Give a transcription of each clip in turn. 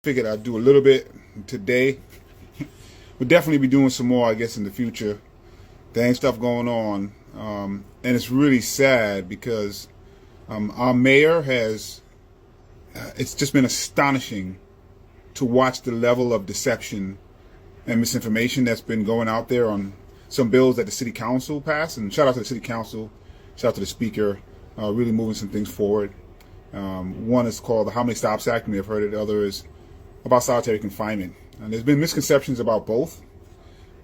figured I'd do a little bit today. We'll definitely be doing some more, I guess, in the future. There ain't stuff going on. And it's really sad because our mayor has, it's just been astonishing to watch the level of deception and misinformation that's been going out there on some bills that the city council passed. And shout out to the city council, shout out to the speaker, really moving some things forward. One is called the How Many Stops Act, you may have heard it. The other is about solitary confinement. And there's been misconceptions about both.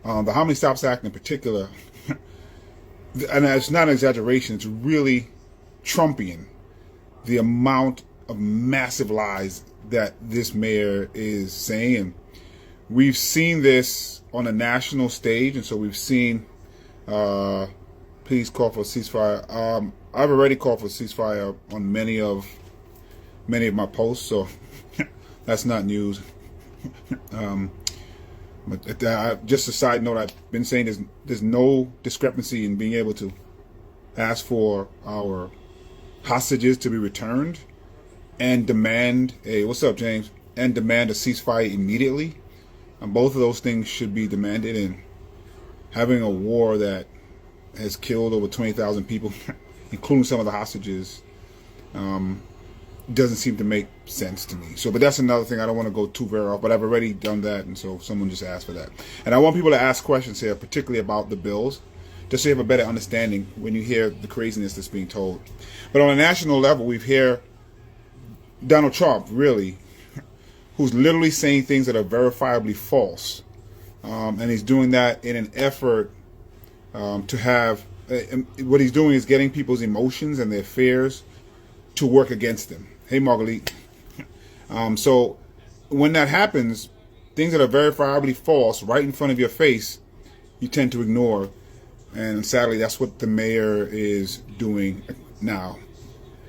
The How Many Stops Act in particular, and it's not an exaggeration, it's really Trumpian, the amount of massive lies that this mayor is saying. And we've seen this on a national stage, and so we've seen, please call for a ceasefire. I've already called for a ceasefire on many of my posts, so that's not news. But just a side note, I've been saying there's no discrepancy in being able to ask for our hostages to be returned and demand what's up, James? And demand a ceasefire immediately. And both of those things should be demanded. And having a war that has killed over 20,000 people, including some of the hostages, doesn't seem to make sense to me. So, but that's another thing. I don't want to go too very off, but I've already done that, and so someone just asked for that. And I want people to ask questions here, particularly about the bills, just so you have a better understanding when you hear the craziness that's being told. But on a national level, we've heard Donald Trump, really, who's literally saying things that are verifiably false, and he's doing that in an effort to have. What he's doing is getting people's emotions and their fears to work against them. Hey, Marguerite. So when that happens, things that are verifiably false right in front of your face, you tend to ignore. And sadly, that's what the mayor is doing now.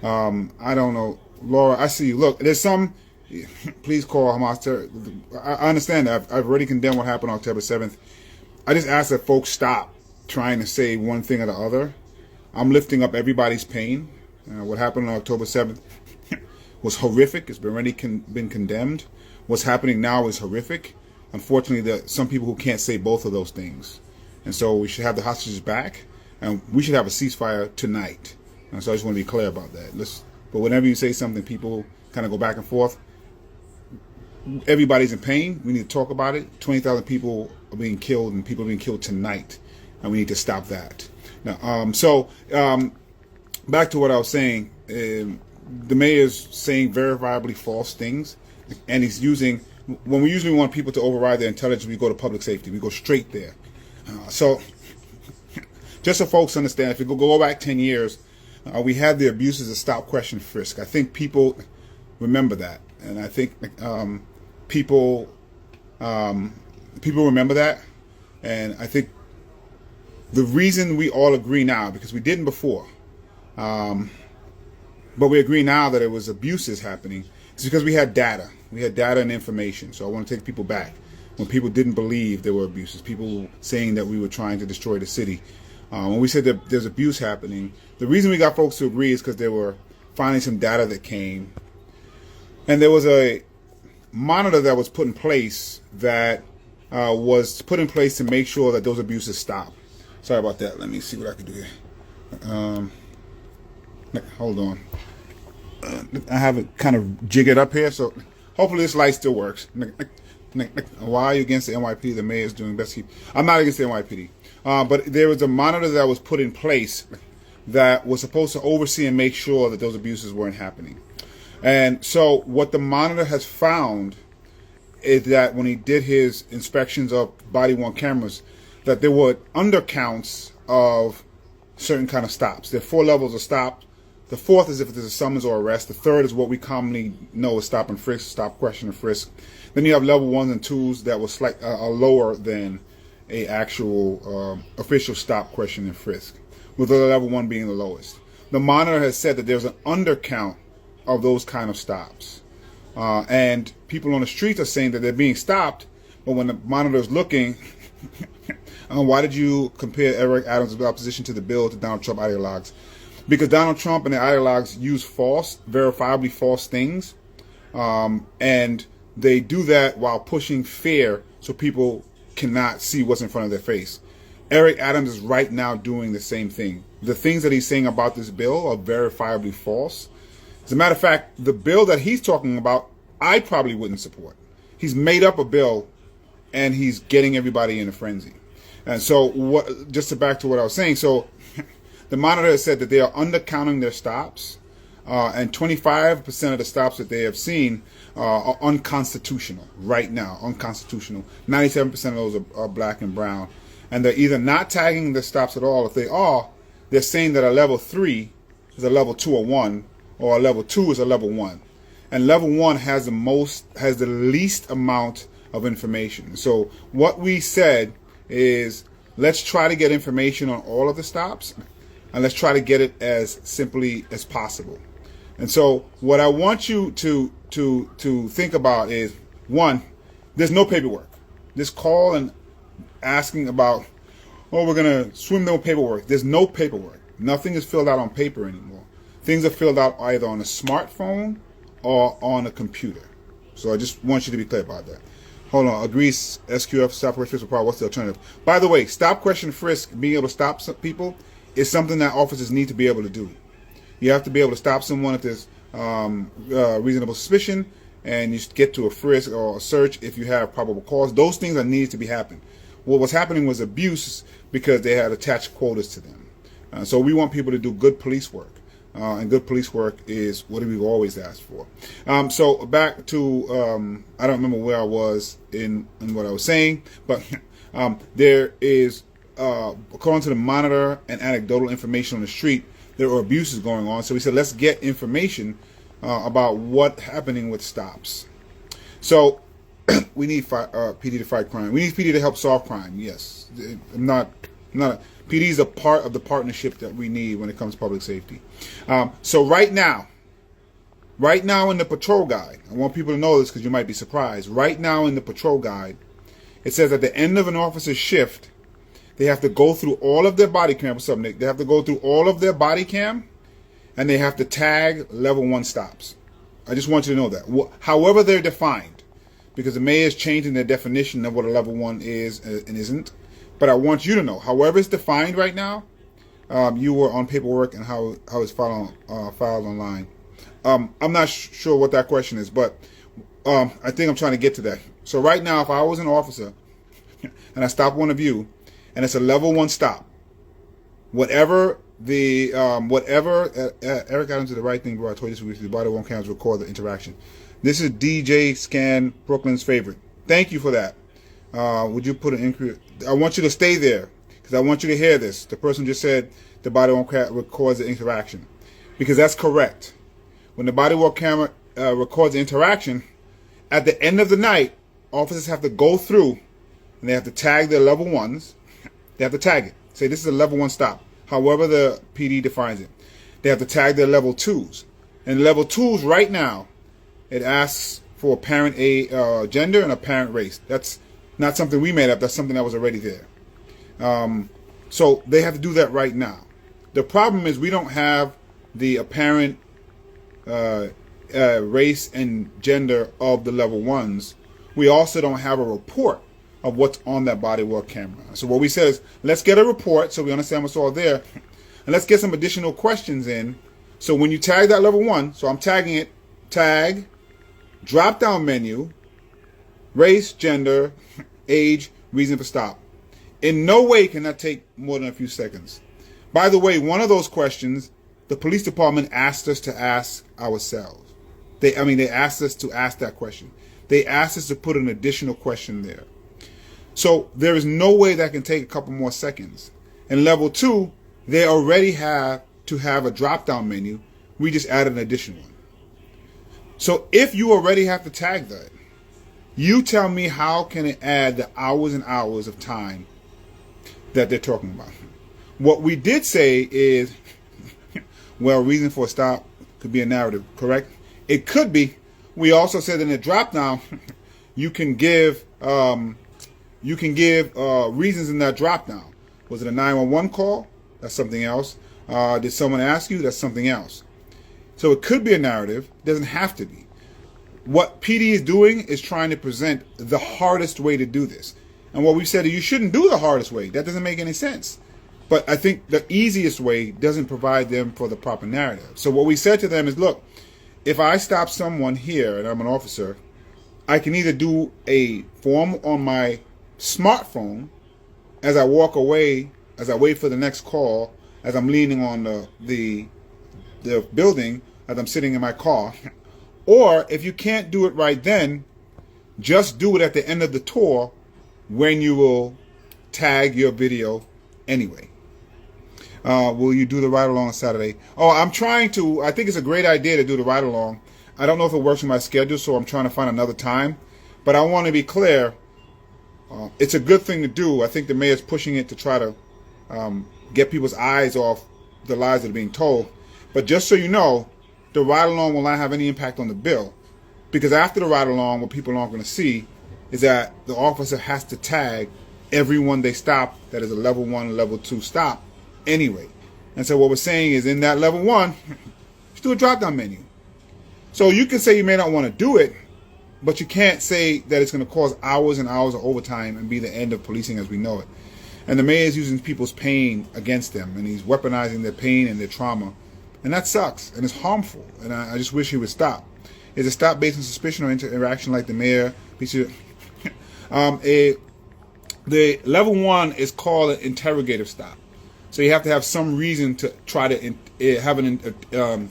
I don't know. Laura, I see you. Look, there's some, please call Hamas. I understand that. I've already condemned what happened on October 7th. I just ask that folks stop trying to say one thing or the other. I'm lifting up everybody's pain. What happened on October 7th was horrific. It's already been condemned. What's happening now is horrific. Unfortunately, some people who can't say both of those things. And so we should have the hostages back, and we should have a ceasefire tonight. And so I just want to be clear about that. But whenever you say something, people kind of go back and forth. Everybody's in pain. We need to talk about it. 20,000 people are being killed, and people are being killed tonight, and we need to stop that. Now, back to what I was saying. The mayor's saying verifiably false things, and he's using, when we usually want people to override their intelligence, we go to public safety. We go straight there. So just so folks understand, if you go back 10 years, we had the abuses of stop, question, frisk. I think people remember that, and I think people remember that, and I think the reason we all agree now, because we didn't before, but we agree now that it was abuses happening, is because we had data. We had data and information. So I want to take people back when people didn't believe there were abuses, people saying that we were trying to destroy the city. When we said that there's abuse happening, the reason we got folks to agree is because they were finding some data that came. And there was a monitor that was put in place that to make sure that those abuses stop. Sorry about that. Let me see what I can do here. Hold on. I have it kind of jiggered up here, so hopefully this light still works. Why are you against the NYPD? The mayor is doing best. I'm not against the NYPD. But there was a monitor that was put in place that was supposed to oversee and make sure that those abuses weren't happening. And so what the monitor has found is that when he did his inspections of body-worn cameras, that there were undercounts of certain kind of stops. There are 4 levels of stop. The 4th is if there's a summons or arrest. The 3rd is what we commonly know as stop and frisk, stop, question, and frisk. Then you have level 1s and 2s that was are lower than a actual official stop, question, and frisk, with the level 1 being the lowest. The monitor has said that there's an undercount of those kind of stops. And people on the streets are saying that they're being stopped, but when the monitor is looking, why did you compare Eric Adams' opposition to the bill to Donald Trump ideologues? Because Donald Trump and the ideologues use false, verifiably false things. And they do that while pushing fear so people cannot see what's in front of their face. Eric Adams is right now doing the same thing. The things that he's saying about this bill are verifiably false. As a matter of fact, the bill that he's talking about, I probably wouldn't support. He's made up a bill and he's getting everybody in a frenzy. And so just to back to what I was saying, so the Monitor has said that they are undercounting their stops, and 25% of the stops that they have seen are unconstitutional right now, unconstitutional. 97% of those are black and brown. And they're either not tagging the stops at all. If they are, they're saying that a level 3 is a level 2 or 1, or a level 2 is a level 1. And level 1 has the least amount of information. So what we said is, let's try to get information on all of the stops, and let's try to get it as simply as possible. And so what I want you to think about is, one, there's no paperwork. This call and asking about, oh, we're going to swim no paperwork. There's no paperwork. Nothing is filled out on paper anymore. Things are filled out either on a smartphone or on a computer. So I just want you to be clear about that. Hold on. Agrees SQF, stop, question, frisk, what's the alternative? By the way, stop, question, frisk, being able to stop some people is something that officers need to be able to do. You have to be able to stop someone if there's reasonable suspicion, and you get to a frisk or a search if you have probable cause. Those things are needed to be happening. What was happening was abuse because they had attached quotas to them. So we want people to do good police work. And good police work is what we've always asked for. So back to, I don't remember where I was in what I was saying, but there is, according to the Monitor and anecdotal information on the street, there are abuses going on. So we said, let's get information about what's happening with stops. So we need PD to fight crime. We need PD to help solve crime. Yes, PD is a part of the partnership that we need when it comes to public safety. So right now in the patrol guide, I want people to know this because you might be surprised. Right now in the patrol guide, it says at the end of an officer's shift, they have to go through all of their body cam. What's up, Nick? They have to go through all of their body cam, and they have to tag level 1 stops. I just want you to know that. However they're defined, because the mayor is changing their definition of what a level 1 is and isn't. But I want you to know, however it's defined right now, you were on paperwork and how it's filed online. I'm not sure what that question is, but I think I'm trying to get to that. So right now, if I was an officer and I stop one of you, and it's a level 1 stop, whatever Eric Adams did the right thing, bro. I told you this week, the body won't cameras record the interaction. This is DJ Scan, Brooklyn's favorite. Thank you for that. Would you put an inquiry? I want you to stay there because I want you to hear this. The person just said the body worn camera records the interaction, because that's correct. When the body worn camera records the interaction, at the end of the night, officers have to go through and they have to tag their level 1s. They have to tag it. Say this is a level 1 stop, however the PD defines it. They have to tag their level 2s. And level 2s right now, it asks for a parent gender and a parent race. That's not something we made up. That's something that was already there. So they have to do that right now. The problem is we don't have the apparent race and gender of the level 1s. We also don't have a report of what's on that body worn camera. So what we said is, let's get a report so we understand what's all there, and let's get some additional questions in. So when you tag that level 1, so I'm tagging it, tag, drop down menu, race, gender, age, reason for stop. In no way can that take more than a few seconds. By the way, one of those questions, the police department asked us to ask ourselves. They asked us to ask that question. They asked us to put an additional question there. So there is no way that can take a couple more seconds. In level 2, they already have to have a drop-down menu. We just added an additional one. So if you already have to tag that, you tell me how can it add the hours and hours of time that they're talking about. What we did say is, well, reason for a stop could be a narrative, correct? It could be. We also said in the drop-down, you can give reasons in that drop-down. Was it a 911 call? That's something else. Did someone ask you? That's something else. So it could be a narrative. It doesn't have to be. what PD is doing is trying to present the hardest way to do this. And what we said is you shouldn't do the hardest way. That doesn't make any sense. But I think the easiest way doesn't provide them for the proper narrative. So what we said to them is, look, if I stop someone here and I'm an officer, I can either do a form on my smartphone as I walk away, as I wait for the next call, as I'm leaning on the building, as I'm sitting in my car. Or if you can't do it right then, just do it at the end of the tour when you will tag your video anyway. Will you do the ride-along on Saturday? Oh, I think it's a great idea to do the ride-along. I don't know if it works with my schedule, so I'm trying to find another time. But I want to be clear, it's a good thing to do. I think the mayor's pushing it to try to get people's eyes off the lies that are being told. But just so you know, the ride-along will not have any impact on the bill. Because after the ride-along, what people aren't going to see is that the officer has to tag everyone they stop that is a level 1, level 2 stop anyway. And so what we're saying is in that level 1, just do a drop-down menu. So you can say you may not want to do it, but you can't say that it's going to cause hours and hours of overtime and be the end of policing as we know it. And the mayor is using people's pain against them, and he's weaponizing their pain and their trauma. And that sucks, and it's harmful, and I just wish he would stop. Is it stop based on suspicion or interaction like the mayor? The level 1 is called an interrogative stop. So you have to have some reason to try to have an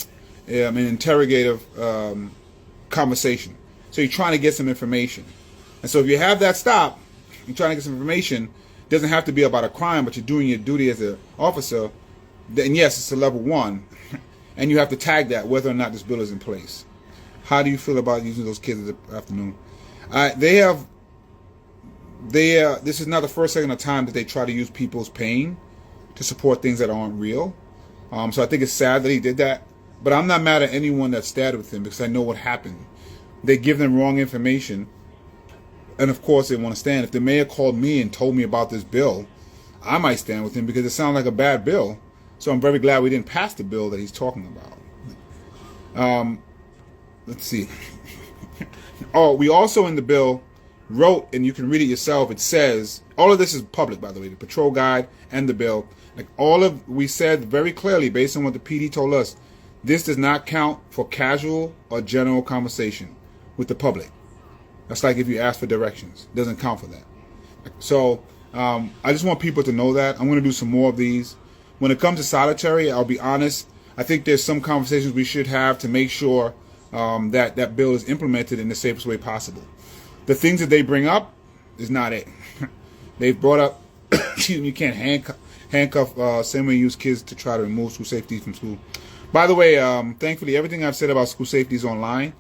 interrogative conversation. So you're trying to get some information. And so if you have that stop, you're trying to get some information, it doesn't have to be about a crime, but you're doing your duty as an officer, then yes, it's a level 1. And you have to tag that whether or not this bill is in place. How do you feel about using those kids this afternoon? This is not the first second of time that they try to use people's pain to support things that aren't real. So I think it's sad that he did that. But I'm not mad at anyone that stayed with him because I know what happened. They give them wrong information. And of course they want to stand. If the mayor called me and told me about this bill, I might stand with him because it sounds like a bad bill. So I'm very glad we didn't pass the bill that he's talking about. Let's see. Oh, we also in the bill wrote, and you can read it yourself, it says, all of this is public, by the way, the patrol guide and the bill. We said very clearly, based on what the PD told us, this does not count for casual or general conversation with the public. That's like if you ask for directions. It doesn't count for that. So I just want people to know that. I'm going to do some more of these. When it comes to solitary, I'll be honest, I think there's some conversations we should have to make sure that bill is implemented in the safest way possible. The things that they bring up is not it. They've brought up, you can't handcuff same way you use kids to try to remove school safety from school. By the way, thankfully, everything I've said about school safety is online.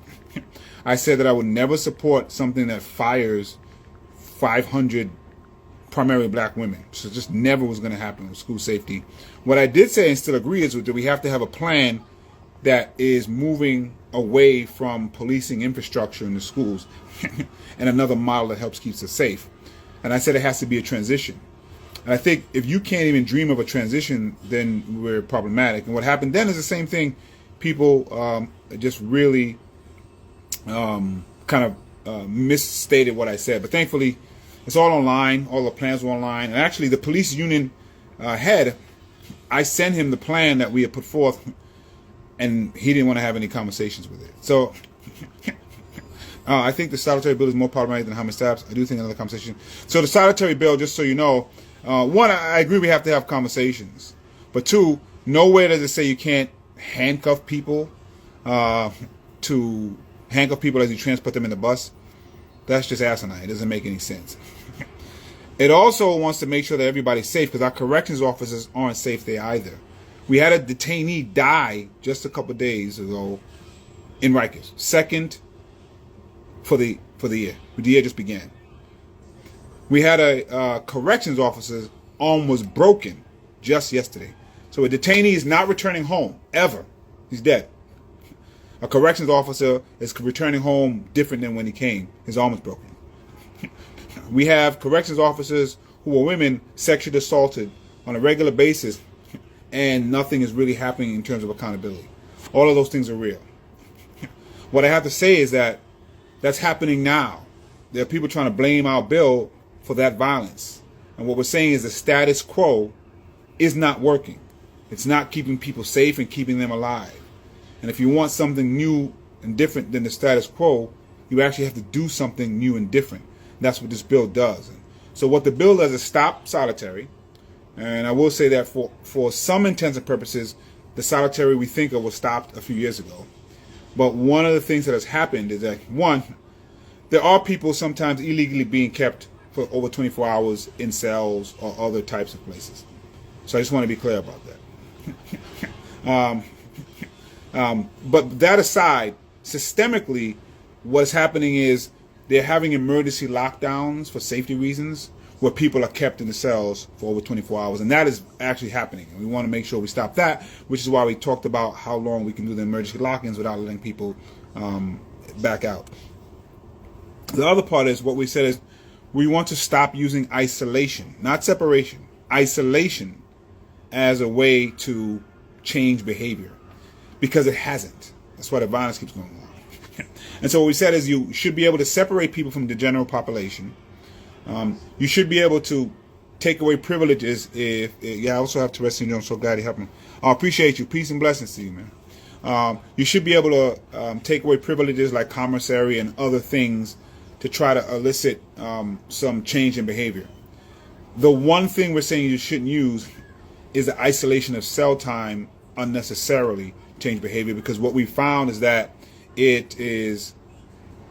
I said that I would never support something that fires 500 primarily black women. So it just never was going to happen with school safety. What I did say and still agree is that we have to have a plan that is moving away from policing infrastructure in the schools and another model that helps keeps us safe. And I said it has to be a transition. And I think if you can't even dream of a transition, then we're problematic. And what happened then is the same thing. People just really misstated what I said. But thankfully, it's all online. All the plans were online. And actually, the police union head, I sent him the plan that we had put forth, and he didn't want to have any conversations with it. So I think the solitary bill is more problematic than how many steps. I do think another conversation. So the solitary bill, just so you know, one, I agree we have to have conversations. But two, nowhere does it say you can't handcuff people as you transport them in the bus. That's just asinine. It doesn't make any sense. It also wants to make sure that everybody's safe because our corrections officers aren't safe there either. We had a detainee die just a couple of days ago in Rikers. Second for the year. The year just began. We had a corrections officer's arm was broken just yesterday. So a detainee is not returning home ever. He's dead. A corrections officer is returning home different than when he came. His arm was broken. We have corrections officers who are women sexually assaulted on a regular basis, and nothing is really happening in terms of accountability. All of those things are real. What I have to say is that that's happening now. There are people trying to blame our bill for that violence. And what we're saying is the status quo is not working. It's not keeping people safe and keeping them alive. And if you want something new and different than the status quo, you actually have to do something new and different. That's what this bill does. So what the bill does is stop solitary. And I will say that for some intents and purposes, the solitary we think of was stopped a few years ago. But one of the things that has happened is that, one, there are people sometimes illegally being kept for over 24 hours in cells or other types of places. So I just want to be clear about that. But that aside, systemically, what's happening is they're having emergency lockdowns for safety reasons where people are kept in the cells for over 24 hours. And that is actually happening. And we want to make sure we stop that, which is why we talked about how long we can do the emergency lock-ins without letting people back out. The other part is what we said is we want to stop using isolation, not separation, isolation as a way to change behavior, because it hasn't. That's why the violence keeps going on. And so what we said is you should be able to separate people from the general population. You should be able to take away privileges if I also have Tourette's syndrome, so glad you helped me. I appreciate you. Peace and blessings to you, man. You should be able to take away privileges like commissary and other things to try to elicit some change in behavior. The one thing we're saying you shouldn't use is the isolation of cell time unnecessarily change behavior, because what we found is that it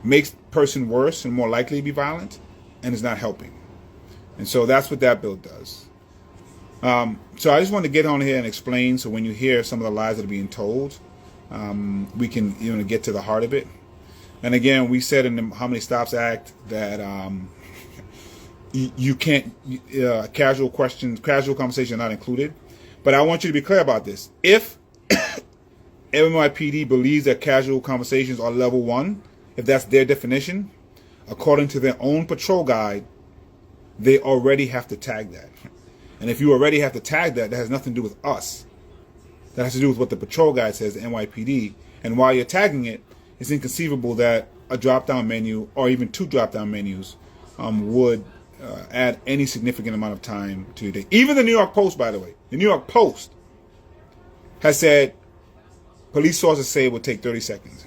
makes the person worse and more likely to be violent, and is not helping. And so that's what that bill does. So I just want to get on here and explain, so when you hear some of the lies that are being told, we can get to the heart of it. And again, we said in the How Many Stops Act that you can't, casual conversations are not included. But I want you to be clear about this. If NYPD believes that casual conversations are level 1, if that's their definition, according to their own patrol guide, they already have to tag that. And if you already have to tag that, that has nothing to do with us. That has to do with what the patrol guide says, the NYPD. And while you're tagging it, it's inconceivable that a drop-down menu or even 2 drop-down menus would add any significant amount of time to your day. Even the New York Post, by the way, the New York Post has said police sources say it would take 30 seconds,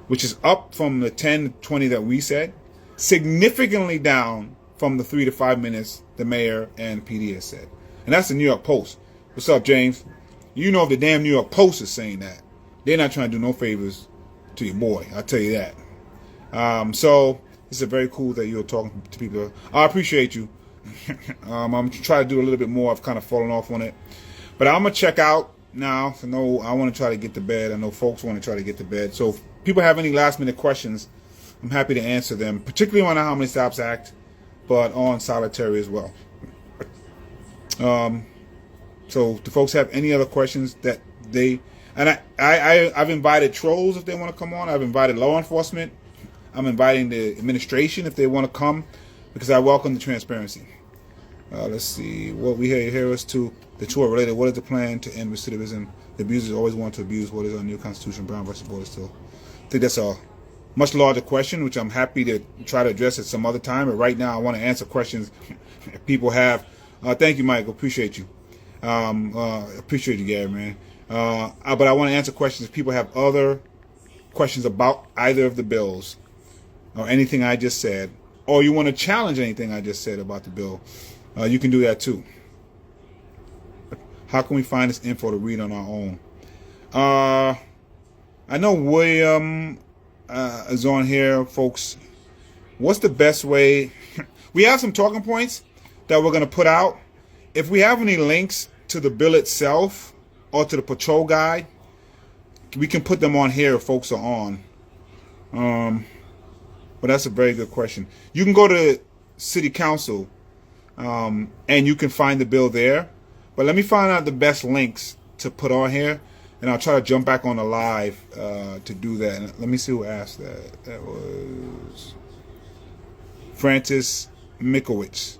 which is up from the 10 to 20 that we said, significantly down from the 3 to 5 minutes the mayor and PD has said. And that's the New York Post. What's up, James? You know if the damn New York Post is saying that, they're not trying to do no favors to your boy, I'll tell you that. So it's very cool that you're talking to people. I appreciate you. I'm trying to do a little bit more. I've kind of fallen off on it. But I'm going to check out now. I know I want to try to get to bed. I know folks want to try to get to bed. So if people have any last minute questions, I'm happy to answer them, particularly on the How Many Stops Act, but on solitary as well. So do folks have any other questions that they... And I've invited trolls if they want to come on. I've invited law enforcement. I'm inviting the administration if they want to come, because I welcome the transparency. Let's see. What we hear is the two are related. What is the plan to end recidivism? The abusers always want to abuse. What is our new constitution? Brown versus Board still. I think that's a much larger question, which I'm happy to try to address at some other time. But right now, I want to answer questions people have. Thank you, Michael. Appreciate you. Appreciate you, Gary, man. But I want to answer questions if people have other questions about either of the bills or anything I just said, or you want to challenge anything I just said about the bill, you can do that too. How can we find this info to read on our own? I know William is on here, folks. What's the best way? We have some talking points that we're going to put out. If we have any links to the bill itself or to the patrol guide, we can put them on here if folks are on. But that's a very good question. You can go to City Council and you can find the bill there. But let me find out the best links to put on here, and I'll try to jump back on the live to do that. And let me see who asked that. That was Francis Mikowicz.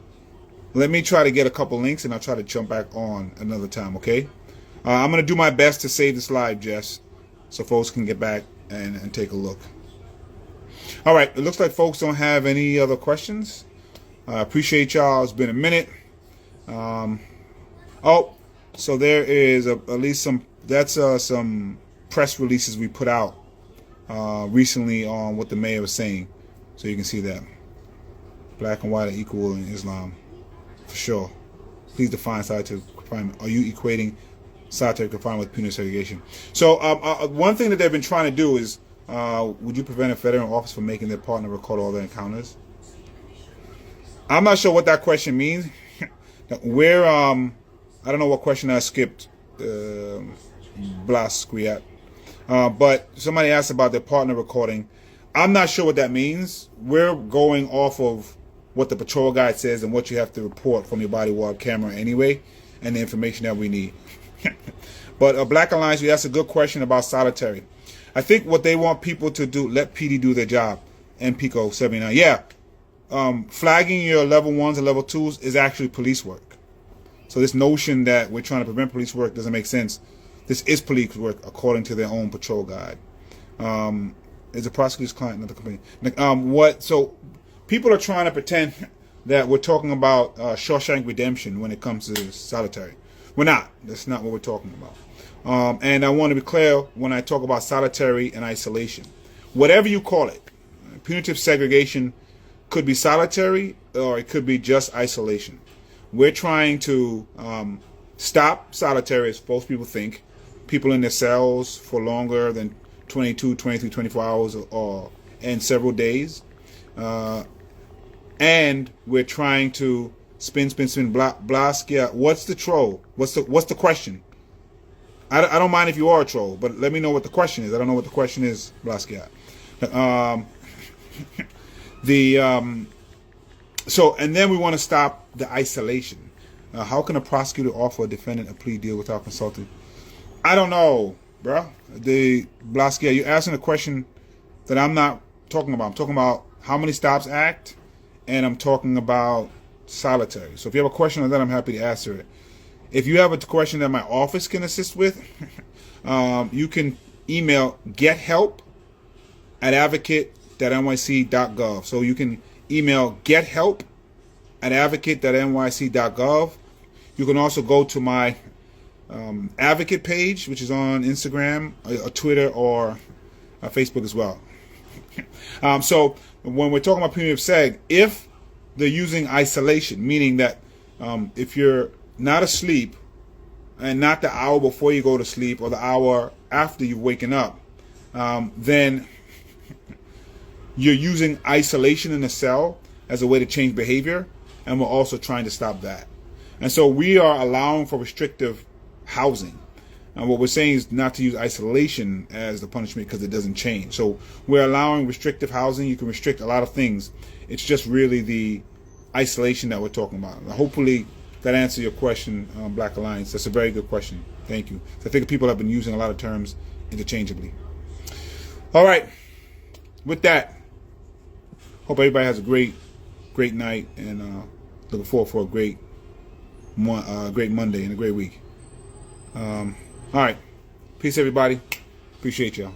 Let me try to get a couple links, and I'll try to jump back on another time, okay? I'm going to do my best to save this live, Jess, so folks can get back and take a look. All right. It looks like folks don't have any other questions. I appreciate y'all. It's been a minute. Oh, so there is at least some. That's some press releases we put out recently on what the mayor was saying, so you can see that black and white are equal in Islam, for sure. Please define solitary confinement. Are you equating solitary confinement with penal segregation? So one thing that they've been trying to do is, would you prevent a federal officer from making their partner record all their encounters? I'm not sure what that question means. Where I don't know what question I skipped. Blaskiat. But somebody asked about their partner recording. I'm not sure what that means. We're going off of what the patrol guide says and what you have to report from your body-worn camera anyway, and the information that we need. But Black Alliance, you asked a good question about solitary. I think what they want people to do, let PD do their job. And Pico 79. Yeah. Flagging your level 1s and level 2s is actually police work. So this notion that we're trying to prevent police work doesn't make sense. This is police work according to their own patrol guide. Is a prosecutor's client not the complaint? So people are trying to pretend that we're talking about Shawshank Redemption when it comes to solitary. We're not. That's not what we're talking about. And I want to be clear when I talk about solitary and isolation. Whatever you call it, punitive segregation could be solitary or it could be just isolation. We're trying to stop solitary, as most people think. People in their cells for longer than 22, 23, 24 hours and several days. And we're trying to spin, Blaskia. What's the troll? What's the question? I don't mind if you are a troll, but let me know what the question is. I don't know what the question is, Blaskia. So, and then we want to stop the isolation. How can a prosecutor offer a defendant a plea deal without consulting? I don't know, bro. Blaskia, you're asking a question that I'm not talking about. I'm talking about how many stops act, and I'm talking about solitary. So if you have a question on that, I'm happy to answer it. If you have a question that my office can assist with, you can email gethelp@advocate.nyc.gov. So you can email gethelp@advocate.nyc.gov. You can also go to my advocate page, which is on Instagram, or Twitter, or Facebook as well. So when we're talking about punitive seg, if they're using isolation, meaning that if you're not asleep and not the hour before you go to sleep or the hour after you've waken up, then you're using isolation in the cell as a way to change behavior, and we're also trying to stop that. And so we are allowing for restrictive housing. And what we're saying is not to use isolation as the punishment because it doesn't change. So we're allowing restrictive housing. You can restrict a lot of things. It's just really the isolation that we're talking about. Hopefully that answers your question, Black Alliance. That's a very good question. Thank you. So I think people have been using a lot of terms interchangeably. All right. With that, hope everybody has a great night, and looking forward for a great Monday and a great week. All right. Peace, everybody. Appreciate y'all.